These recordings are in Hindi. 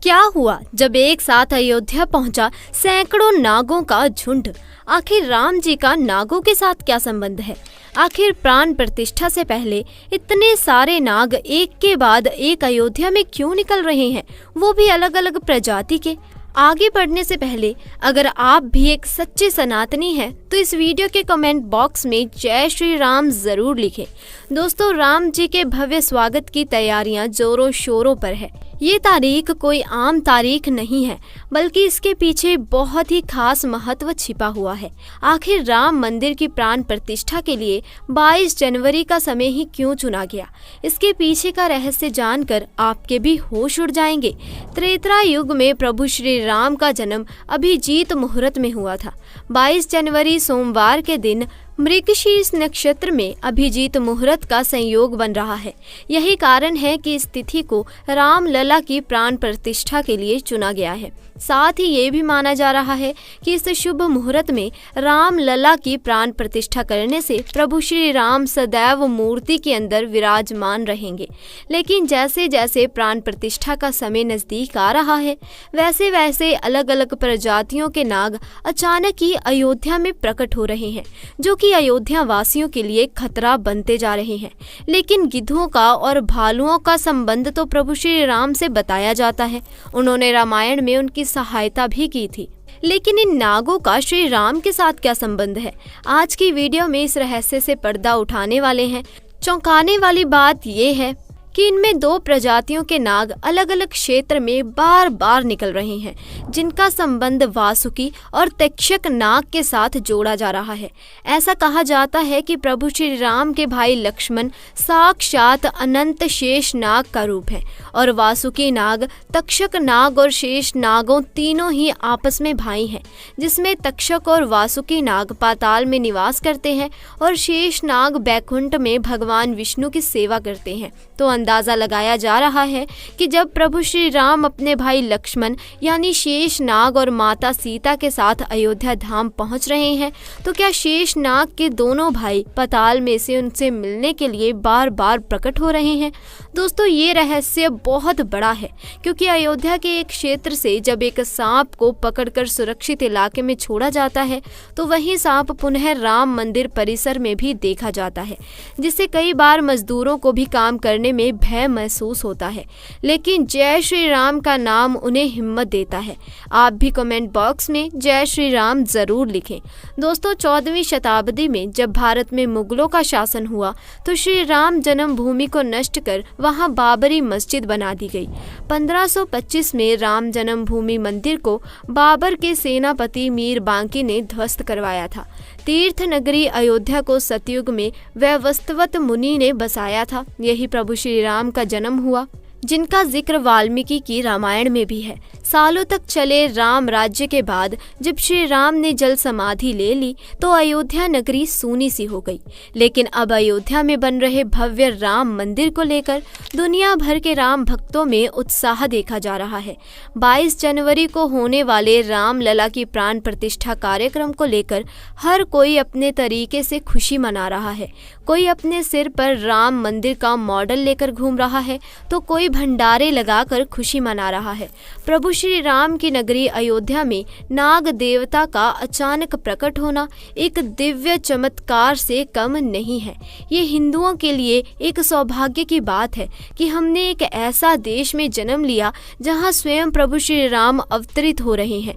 क्या हुआ जब एक साथ अयोध्या पहुंचा सैकड़ों नागों का झुंड? आखिर राम जी का नागों के साथ क्या संबंध है? आखिर प्राण प्रतिष्ठा से पहले इतने सारे नाग एक के बाद एक अयोध्या में क्यों निकल रहे हैं, वो भी अलग अलग प्रजाति के? आगे बढ़ने से पहले अगर आप भी एक सच्चे सनातनी हैं तो इस वीडियो के कमेंट बॉक्स में जय श्री राम जरूर लिखें। दोस्तों, राम जी के भव्य स्वागत की तैयारियां जोरों शोरों पर है। ये तारीख कोई आम तारीख नहीं है, बल्कि इसके पीछे बहुत ही खास महत्व छिपा हुआ है। आखिर राम मंदिर की प्राण प्रतिष्ठा के लिए 22 जनवरी का समय ही क्यों चुना गया? इसके पीछे का रहस्य जानकर आपके भी होश उड़ जाएंगे। त्रेता युग में प्रभु श्री राम का जन्म अभिजीत मुहूर्त में हुआ था। 22 जनवरी सोमवार के दिन मृगशीर्ष नक्षत्र में अभिजीत मुहूर्त का संयोग बन रहा है। यही कारण है कि इस तिथि को राम लला की प्राण प्रतिष्ठा के लिए चुना गया है। साथ ही ये भी माना जा रहा है कि इस शुभ मुहूर्त में राम लला की प्राण प्रतिष्ठा करने से प्रभु श्री राम सदैव मूर्ति के अंदर विराजमान रहेंगे। लेकिन जैसे जैसे प्राण प्रतिष्ठा का समय नजदीक आ रहा है, वैसे वैसे अलग अलग प्रजातियों के नाग अचानक ही अयोध्या में प्रकट हो रहे हैं, जो कि अयोध्या वासियों के लिए खतरा बनते जा रहे हैं। लेकिन गिद्धों का और भालुओं का संबंध तो प्रभु श्री राम से बताया जाता है। उन्होंने रामायण में उनकी सहायता भी की थी। लेकिन इन नागों का श्री राम के साथ क्या संबंध है? आज की वीडियो में इस रहस्य से पर्दा उठाने वाले हैं। चौंकाने वाली बात यह है कि इनमें 2 प्रजातियों के नाग अलग अलग क्षेत्र में बार बार निकल रहे हैं, जिनका संबंध वासुकी और तक्षक नाग के साथ जोड़ा जा रहा है। ऐसा कहा जाता है कि प्रभु श्री राम के भाई लक्ष्मण साक्षात अनंत शेष नाग का रूप है और वासुकी नाग, तक्षक नाग और शेष नागों तीनों ही आपस में भाई हैं, जिसमें तक्षक और वासुकी नाग पाताल में निवास करते हैं और शेष नाग बैकुंठ में भगवान विष्णु की सेवा करते हैं। तो अंदाजा लगाया जा रहा है कि जब प्रभु श्री राम अपने भाई लक्ष्मण यानी शेष नाग और माता सीता के साथ अयोध्या धाम पहुंच रहे हैं, तो क्या शेष नाग के दोनों भाई पाताल में से उनसे मिलने के लिए बार बार प्रकट हो रहे हैं? दोस्तों, ये रहस्य बहुत बड़ा है, क्योंकि अयोध्या के एक क्षेत्र से जब एक सांप को पकड़कर सुरक्षित इलाके में छोड़ा जाता है, तो वही सांप पुनः राम मंदिर परिसर में भी देखा जाता है, जिससे कई बार मजदूरों को भी काम करने में भय महसूस होता है। लेकिन जय श्री राम का नाम उन्हें हिम्मत देता है। आप भी कमेंट बॉक्स में जय श्री राम जरूर लिखें। दोस्तों, 14वीं शताब्दी में जब भारत में मुगलों का शासन हुआ, तो श्री राम जन्मभूमि को नष्ट कर वहां बाबरी मस्जिद बना दी गई। 1525 में राम जन्मभूमि मंदिर को बाबर के सेनापति मीर बांकी ने ध्वस्त करवाया था। तीर्थ नगरी अयोध्या को सतयुग में वैवस्वत मुनि ने बसाया था। यही प्रभु श्री राम का जन्म हुआ, जिनका जिक्र वाल्मीकि की रामायण में भी है। सालों तक चले राम राज्य के बाद जब श्री राम ने जल समाधि ले ली, तो अयोध्या नगरी सूनी सी हो गई। लेकिन अब अयोध्या में बन रहे भव्य राम मंदिर को लेकर दुनिया भर के राम भक्तों में उत्साह देखा जा रहा है। 22 जनवरी को होने वाले राम लला की प्राण प्रतिष्ठा कार्यक्रम को लेकर हर कोई अपने तरीके से खुशी मना रहा है। कोई अपने सिर पर राम मंदिर का मॉडल लेकर घूम रहा है, तो कोई भंडारे लगाकर खुशी मना रहा है। प्रभु श्री राम की नगरी अयोध्या में नाग देवता का अचानक प्रकट होना एक दिव्य चमत्कार से कम नहीं है। ये हिंदुओं के लिए एक सौभाग्य की बात है कि हमने एक ऐसा देश में जन्म लिया जहां स्वयं प्रभु श्री राम अवतरित हो रहे हैं।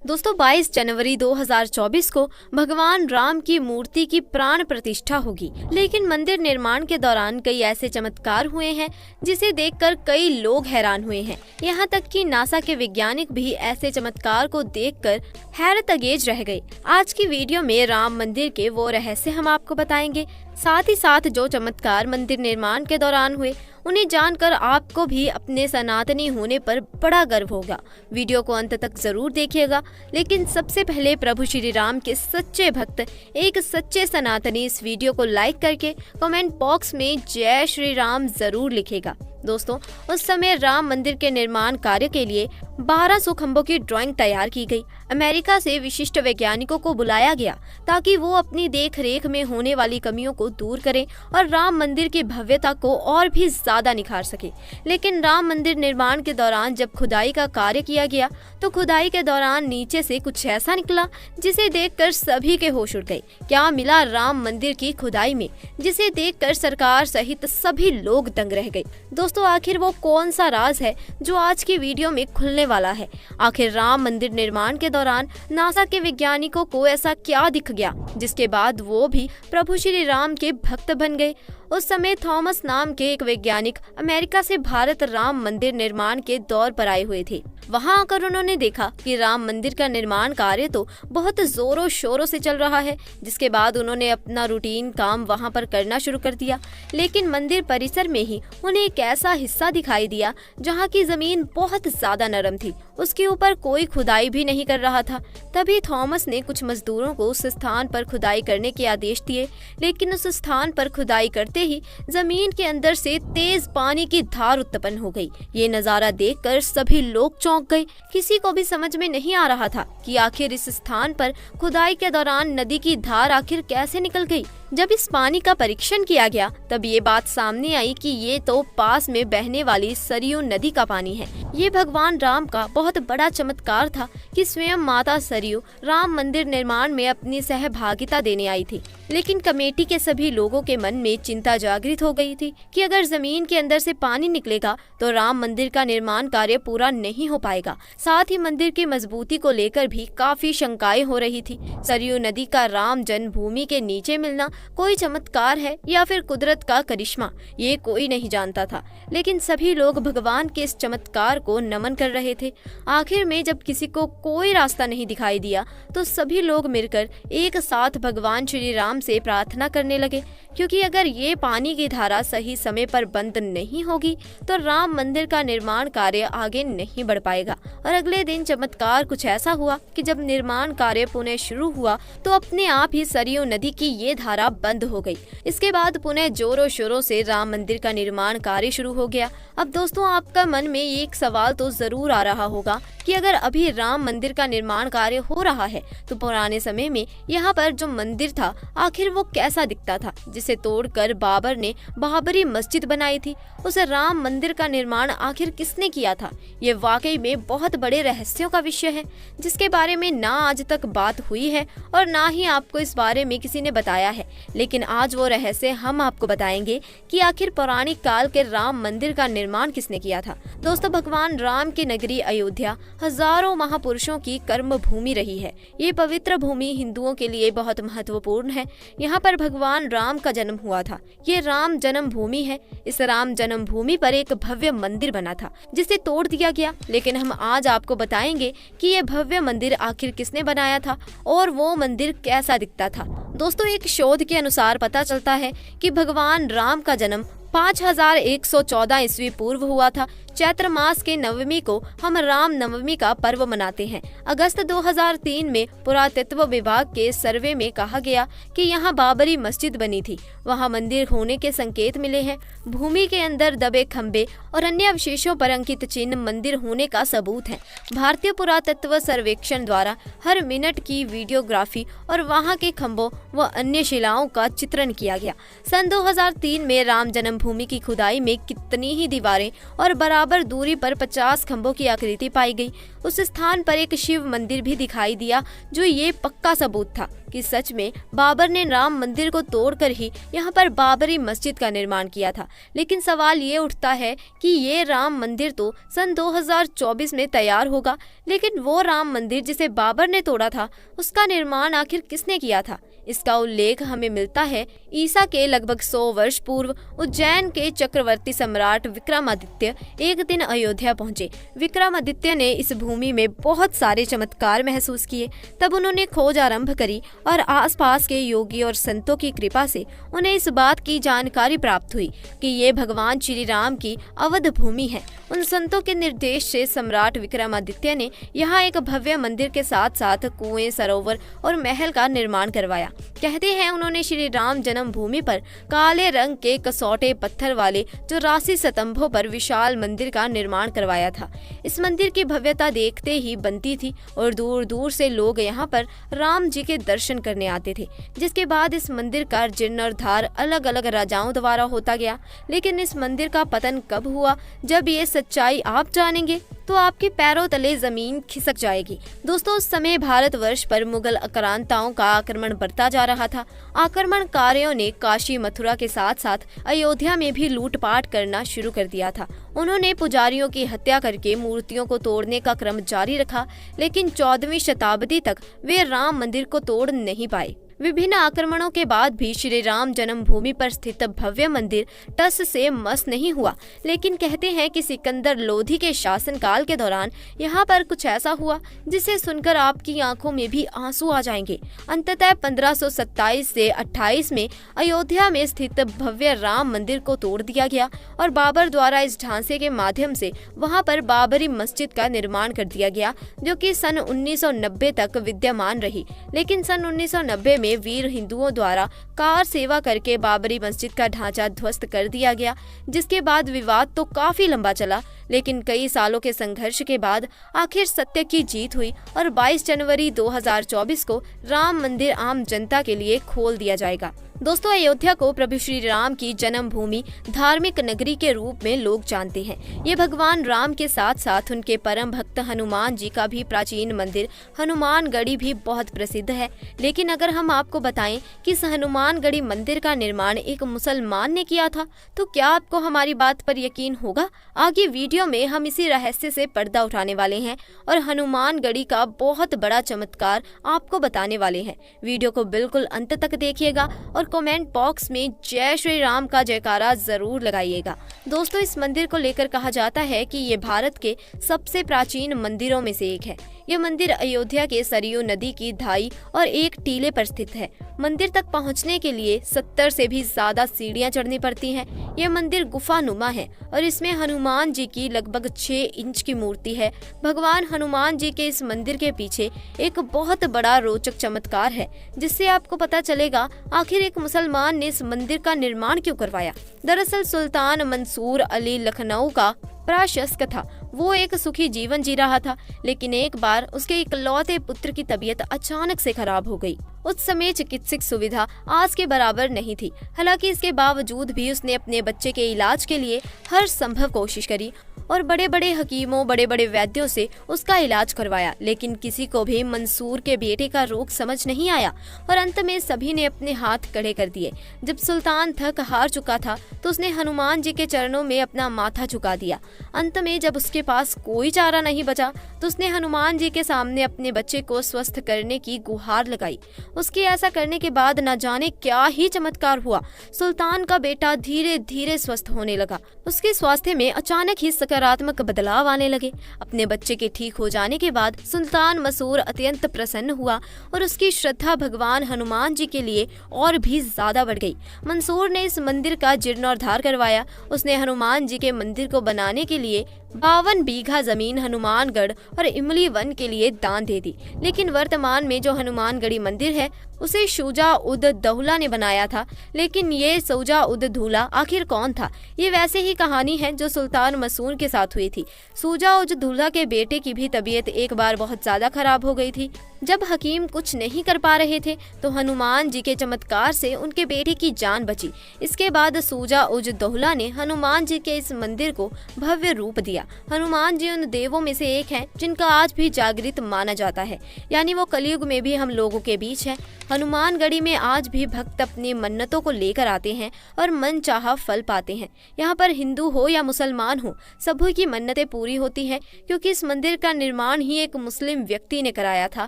दोस्तों, 22 जनवरी 2024 को भगवान राम की मूर्ति की प्राण प्रतिष्ठा होगी। लेकिन मंदिर निर्माण के दौरान कई ऐसे चमत्कार हुए हैं जिसे देखकर कई लोग हैरान हुए हैं। यहाँ तक कि नासा के वैज्ञानिक भी ऐसे चमत्कार को देखकर हैरतअंगेज रह गए। आज की वीडियो में राम मंदिर के वो रहस्य हम आपको बताएंगे। साथ ही साथ जो चमत्कार मंदिर निर्माण के दौरान हुए, उन्हें जानकर आपको भी अपने सनातनी होने पर बड़ा गर्व होगा। वीडियो को अंत तक जरूर देखिएगा। लेकिन सबसे पहले प्रभु श्री राम के सच्चे भक्त, एक सच्चे सनातनी इस वीडियो को लाइक करके कमेंट बॉक्स में जय श्री राम जरूर लिखेगा। दोस्तों, उस समय राम मंदिर के निर्माण कार्य के लिए 1200 खंभों की ड्राइंग तैयार की गई। अमेरिका से विशिष्ट वैज्ञानिकों को बुलाया गया ताकि वो अपनी देख रेख में होने वाली कमियों को दूर करें और राम मंदिर की भव्यता को और भी ज्यादा निखार सके। लेकिन राम मंदिर निर्माण के दौरान जब खुदाई का कार्य किया गया तो खुदाई के दौरान नीचे से कुछ ऐसा निकला जिसे देखकर सभी के होश उड़ गए। क्या मिला राम मंदिर की खुदाई में, जिसे देखकर सरकार सहित सभी लोग दंग रह गए। दोस्तों, आखिर वो कौन सा राज है जो आज की वीडियो में खुलने वाला है। आखिर राम मंदिर निर्माण के दौरान नासा के वैज्ञानिकों को ऐसा क्या दिख गया जिसके बाद वो भी प्रभु श्री राम के भक्त बन गए। उस समय थॉमस नाम के एक वैज्ञानिक अमेरिका से भारत राम मंदिर निर्माण के दौर पर आए हुए थे। वहां आकर उन्होंने देखा कि राम मंदिर का निर्माण कार्य तो बहुत जोरों शोरों से चल रहा है। जिसके बाद उन्होंने अपना रूटीन काम वहां पर करना शुरू कर दिया। लेकिन मंदिर परिसर में ही उन्हें एक ऐसा हिस्सा दिखाई दिया जहां की जमीन बहुत ज्यादा नरम थी, उसके ऊपर कोई खुदाई भी नहीं कर रहा था। तभी थॉमस ने कुछ मजदूरों को उस स्थान पर खुदाई करने के आदेश दिए। लेकिन उस स्थान पर खुदाई करते ही जमीन के अंदर से तेज पानी की धार उत्पन्न हो गई। ये नजारा देखकर सभी लोग चौंक गए। किसी को भी समझ में नहीं आ रहा था कि आखिर इस स्थान पर खुदाई के दौरान नदी की धार आखिर कैसे निकल गई। जब इस पानी का परीक्षण किया गया तब ये बात सामने आई कि ये तो पास में बहने वाली सरयू नदी का पानी है। ये भगवान राम का बहुत बड़ा चमत्कार था कि स्वयं माता सरयू राम मंदिर निर्माण में अपनी सहभागिता देने आई थी। लेकिन कमेटी के सभी लोगों के मन में चिंता जागृत हो गई थी कि अगर जमीन के अंदर से पानी निकलेगा तो राम मंदिर का निर्माण कार्य पूरा नहीं हो पाएगा। साथ ही मंदिर की मजबूती को लेकर भी काफी शंकाएं हो रही थी। सरयू नदी का राम जन्मभूमि के नीचे मिलना कोई चमत्कार है या फिर कुदरत का करिश्मा, ये कोई नहीं जानता था। लेकिन सभी लोग भगवान के इस चमत्कार को नमन कर रहे थे। आखिर में जब किसी को कोई रास्ता नहीं दिखाई दिया तो सभी लोग मिलकर एक साथ भगवान श्री राम से प्रार्थना करने लगे, क्योंकि अगर ये पानी की धारा सही समय पर बंद नहीं होगी तो राम मंदिर का निर्माण कार्य आगे नहीं बढ़ पाएगा। और अगले दिन चमत्कार कुछ ऐसा हुआ कि जब निर्माण कार्य पुनः शुरू हुआ तो अपने आप ही सरयू नदी की ये धारा बंद हो गई। इसके बाद पुनः जोरों शोरों से राम मंदिर का निर्माण कार्य शुरू हो गया। अब दोस्तों, आपका मन में एक सवाल तो जरूर आ रहा होगा कि अगर अभी राम मंदिर का निर्माण कार्य हो रहा है तो पुराने समय में यहाँ पर जो मंदिर था आखिर वो कैसा दिखता था, जिसे तोड़कर बाबर ने बाबरी मस्जिद बनाई थी। उस राम मंदिर का निर्माण आखिर किसने किया था? ये वाकई में बहुत बड़े रहस्यों का विषय है जिसके बारे में ना आज तक बात हुई है और ना ही आपको इस बारे में किसी ने बताया है। लेकिन आज वो रहस्य हम आपको बताएंगे कि आखिर पौराणिक काल के राम मंदिर का निर्माण किसने किया था। दोस्तों, भगवान राम की नगरी अयोध्या हजारों महापुरुषों की कर्म भूमि रही है। ये पवित्र भूमि हिंदुओं के लिए बहुत महत्वपूर्ण है। यहाँ पर भगवान राम का जन्म हुआ था। ये राम जन्म भूमि है। इस राम जन्म भूमि पर एक भव्य मंदिर बना था जिसे तोड़ दिया गया। लेकिन हम आज आपको बताएंगे कि ये भव्य मंदिर आखिर किसने बनाया था और वो मंदिर कैसा दिखता था। दोस्तों, एक शोध के अनुसार पता चलता है कि भगवान राम का जन्म 5114 ईस्वी पूर्व हुआ था। चैत्र मास के नवमी को हम राम नवमी का पर्व मनाते हैं। अगस्त 2003 में पुरातत्व विभाग के सर्वे में कहा गया कि यहाँ बाबरी मस्जिद बनी थी। वहाँ मंदिर होने के संकेत मिले हैं। भूमि के अंदर दबे खंबे और अन्य अवशेषों पर अंकित चिन्ह मंदिर होने का सबूत है। भारतीय पुरातत्व सर्वेक्षण द्वारा हर मिनट की वीडियोग्राफी और वहाँ के खंभों व अन्य शिलाओं का चित्रण किया गया। सन 2003 में राम जन्मभूमि की खुदाई में कितनी ही दीवारें और बराबर दूरी पर 50 खंभों की आकृति पाई गई। उस स्थान पर एक शिव मंदिर भी दिखाई दिया, जो ये पक्का सबूत था कि सच में बाबर ने राम मंदिर को तोड़कर ही यहाँ पर बाबरी मस्जिद का निर्माण किया था। लेकिन सवाल ये उठता है कि ये राम मंदिर तो सन 2024 में तैयार होगा, लेकिन वो राम मंदिर जिसे बाबर ने तोड़ा था उसका निर्माण आखिर किसने किया था? इसका उल्लेख हमें मिलता है ईसा के लगभग 100 वर्ष पूर्व। उज्जैन के चक्रवर्ती सम्राट विक्रमादित्य एक दिन अयोध्या पहुंचे। विक्रमादित्य ने इस भूमि में बहुत सारे चमत्कार महसूस किए। तब उन्होंने खोज आरंभ करी और आसपास के योगी और संतों की कृपा से उन्हें इस बात की जानकारी प्राप्त हुई कि ये भगवान श्री राम की अवध भूमि है। उन संतों के निर्देश से सम्राट विक्रमादित्य ने यहाँ एक भव्य मंदिर के साथ साथ कुएं, सरोवर और महल का निर्माण करवाया। कहते हैं उन्होंने श्री राम जन्मभूमि पर काले रंग के कसौटे पत्थर वाले चौरासी स्तंभों पर विशाल मंदिर का निर्माण करवाया था। इस मंदिर की भव्यता देखते ही बनती थी और दूर दूर से लोग यहाँ पर राम जी के दर्शन करने आते थे। जिसके बाद इस मंदिर का जीर्णोद्धार अलग अलग राजाओं द्वारा होता गया। लेकिन इस मंदिर का पतन कब हुआ, जब ये सच्चाई आप जानेंगे तो आपके पैरों तले जमीन खिसक जाएगी। दोस्तों, उस समय भारतवर्ष पर मुगल आक्रांताओं का आक्रमण बढ़ता जा रहा था। आक्रमणकारियों ने काशी मथुरा के साथ साथ अयोध्या में भी लूटपाट करना शुरू कर दिया था। उन्होंने पुजारियों की हत्या करके मूर्तियों को तोड़ने का क्रम जारी रखा, लेकिन 14वीं शताब्दी तक वे राम मंदिर को तोड़ नहीं पाए। विभिन्न आक्रमणों के बाद भी श्री राम जन्मभूमि पर स्थित भव्य मंदिर टस से मस नहीं हुआ। लेकिन कहते हैं कि सिकंदर लोधी के शासनकाल के दौरान यहाँ पर कुछ ऐसा हुआ जिसे सुनकर आपकी आंखों में भी आंसू आ जाएंगे। अंततः 1527 से 28 में अयोध्या में स्थित भव्य राम मंदिर को तोड़ दिया गया और बाबर द्वारा इस ढांचे के माध्यम से वहाँ पर बाबरी मस्जिद का निर्माण कर दिया गया, जो कि सन 1990 तक विद्यमान रही। लेकिन सन 1990 में वीर हिंदुओं द्वारा कार सेवा करके बाबरी मस्जिद का ढांचा ध्वस्त कर दिया गया, जिसके बाद विवाद तो काफी लंबा चला। लेकिन कई सालों के संघर्ष के बाद आखिर सत्य की जीत हुई और 22 जनवरी 2024 को राम मंदिर आम जनता के लिए खोल दिया जाएगा। दोस्तों, अयोध्या को प्रभु श्री राम की जन्मभूमि, धार्मिक नगरी के रूप में लोग जानते हैं। ये भगवान राम के साथ साथ उनके परम भक्त हनुमान जी का भी प्राचीन मंदिर हनुमानगढ़ी भी बहुत प्रसिद्ध है। लेकिन अगर हम आपको बताएं कि इस हनुमानगढ़ी मंदिर का निर्माण एक मुसलमान ने किया था, तो क्या आपको हमारी बात पर यकीन होगा? आगे वीडियो में हम इसी रहस्य से पर्दा उठाने वाले हैं और हनुमानगढ़ी का बहुत बड़ा चमत्कार आपको बताने वाले हैं। वीडियो को बिल्कुल अंत तक देखिएगा और कमेंट बॉक्स में जय श्री राम का जयकारा जरूर लगाइएगा। दोस्तों, इस मंदिर को लेकर कहा जाता है कि ये भारत के सबसे प्राचीन मंदिरों में से एक है। यह मंदिर अयोध्या के सरयू नदी की धाई और एक टीले पर स्थित है। मंदिर तक पहुंचने के लिए 70 से भी ज्यादा सीढ़ियां चढ़नी पड़ती हैं। यह मंदिर गुफानुमा है और इसमें हनुमान जी की लगभग 6 इंच की मूर्ति है। भगवान हनुमान जी के इस मंदिर के पीछे एक बहुत बड़ा रोचक चमत्कार है, जिससे आपको पता चलेगा आखिर एक मुसलमान ने इस मंदिर का निर्माण क्यों करवाया। दरअसल सुल्तान मंसूर अली लखनऊ का प्रशस्त था। वो एक सुखी जीवन जी रहा था, लेकिन एक बार उसके इकलौते पुत्र की तबीयत अचानक से खराब हो गई। उस समय चिकित्सक सुविधा आज के बराबर नहीं थी। हालांकि इसके बावजूद भी उसने अपने बच्चे के इलाज के लिए हर संभव कोशिश करी और बड़े बड़े हकीमों, बड़े बड़े वैद्यों से उसका इलाज करवाया। लेकिन किसी को भी मंसूर के बेटे का रोग समझ नहीं आया और अंत में सभी ने अपने हाथ खड़े कर दिए। जब सुल्तान थक हार चुका था तो उसने हनुमान जी के चरणों में अपना माथा झुका दिया। अंत में जब उसके पास कोई चारा नहीं बचा तो उसने हनुमान जी के सामने अपने बच्चे को स्वस्थ करने की गुहार लगाई। उसके ऐसा करने के बाद न जाने क्या ही चमत्कार हुआ। सुल्तान का बेटा धीरे धीरे स्वस्थ होने लगा। उसके स्वास्थ्य में अचानक ही सकारात्मक बदलाव आने लगे। अपने बच्चे के ठीक हो जाने के बाद सुल्तान मसूर अत्यंत प्रसन्न हुआ और उसकी श्रद्धा भगवान हनुमान जी के लिए और भी ज्यादा बढ़ गई। मंसूर ने इस मंदिर का जीर्णोद्धार करवाया। उसने हनुमान जी के मंदिर को बनाने के लिए 52 बीघा जमीन हनुमानगढ़ और इमली वन के लिए दान दे दी। लेकिन वर्तमान में जो हनुमानगढ़ी मंदिर है उसे शुजा उद दौला ने बनाया था। लेकिन ये शुजा उद दौला आखिर कौन था? ये वैसे ही कहानी है जो सुल्तान मसूर के साथ हुई थी। शुजा उद दौला के बेटे की भी तबीयत एक बार बहुत ज्यादा खराब हो गई थी। जब हकीम कुछ नहीं कर पा रहे थे तो हनुमान जी के चमत्कार से उनके बेटे की जान बची। इसके बाद शुजा उद दौला ने हनुमान जी के इस मंदिर को भव्य रूप दिया। हनुमान जी उन देवों में से एक हैं जिनका आज भी जागृत माना जाता है, यानी वो कलयुग में भी हम लोगों के बीच है। हनुमानगढ़ी में आज भी भक्त अपनी मन्नतों को लेकर आते हैं और मन चाहा फल पाते हैं। यहाँ पर हिंदू हो या मुसलमान हो, सभी की मन्नतें पूरी होती हैं, क्योंकि इस मंदिर का निर्माण ही एक मुस्लिम व्यक्ति ने कराया था।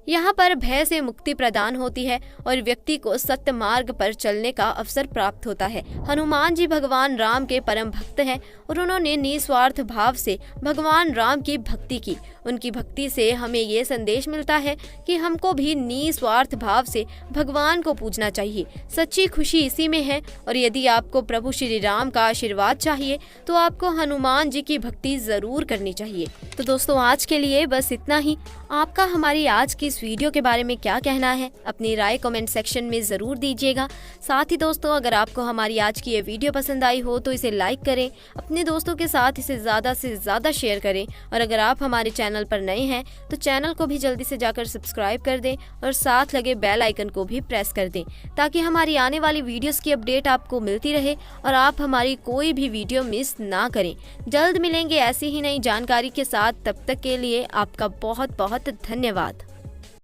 यहाँ पर भय से मुक्ति प्रदान होती है और व्यक्ति को सत्य मार्ग पर चलने का अवसर प्राप्त होता है। हनुमान जी भगवान राम के परम भक्त हैं और उन्होंने निस्वार्थ भाव से भगवान राम की भक्ति की। उनकी भक्ति से हमें ये संदेश मिलता है कि हमको भी निस्वार्थ भाव से भगवान को पूजना चाहिए। सच्ची खुशी इसी में है। और यदि आपको प्रभु श्री राम का आशीर्वाद चाहिए तो आपको हनुमान जी की भक्ति जरूर करनी चाहिए। तो दोस्तों आज के लिए बस इतना ही। आपका हमारी आज की इस वीडियो के बारे में क्या कहना है, अपनी राय कमेंट सेक्शन में ज़रूर दीजिएगा। साथ ही दोस्तों अगर आपको हमारी आज की ये वीडियो पसंद आई हो तो इसे लाइक करें, अपने दोस्तों के साथ इसे ज़्यादा से ज़्यादा शेयर करें और अगर आप हमारे चैनल पर नए हैं तो चैनल को भी जल्दी से जाकर सब्सक्राइब कर दें और साथ लगे बेल आइकन को भी प्रेस कर दें ताकि हमारी आने वाली वीडियोस की अपडेट आपको मिलती रहे और आप हमारी कोई भी वीडियो मिस ना करें। जल्द मिलेंगे ऐसी ही नई जानकारी के साथ, तब तक के लिए आपका बहुत बहुत धन्यवाद।